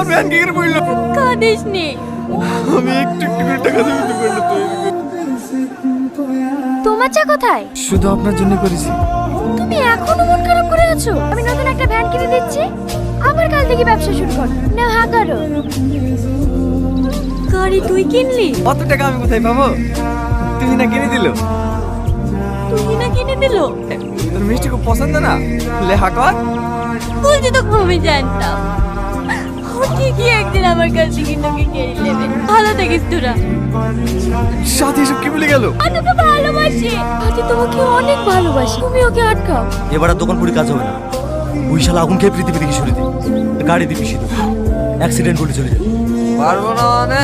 Van কি করে বললো? কাঁদিস নি। আমি একটু একটু করে টাকা দেবো দোকানটা তৈরি করে। তোমার চা কোথায়? শুধু আপনার জন্য করেছি। তুমি এখনো মন খারাপ করে আছো? আমি নতুন একটা ভ্যান কিনে দিচ্ছি, আবার কাল থেকে ব্যবসা শুরু কর। না হ্যাঁ করো। গাড়ি তুই কিনলি? অত টাকা আমি কোথায় পাবো? তুমি না কিনে দিল। তুই না কিনে দিল? তোর মিষ্টি খুব পছন্দ না? লেহা কর। বলছি তো আমি জানতাম ও ঠিকই একদিন আমার কাছ থেকে তোকে কেড়ে নেবে। ভালো থাকিস তোরা। সাথে এসব কি বলে গেল? আমি তোকে ভালোবাসি। আমি তোমাকে অনেক ভালোবাসি। তুমি ওকে আটকাও। এবার আর দোকান পুরি কাজ হবে না। ওই শালা আগুন খেয়ে পৃথিবী থেকে সরে দিই, গাড়ি দিয়ে পিছিয়ে দেবো, অ্যাক্সিডেন্ট করে চলে যাবে। পারবো না মানে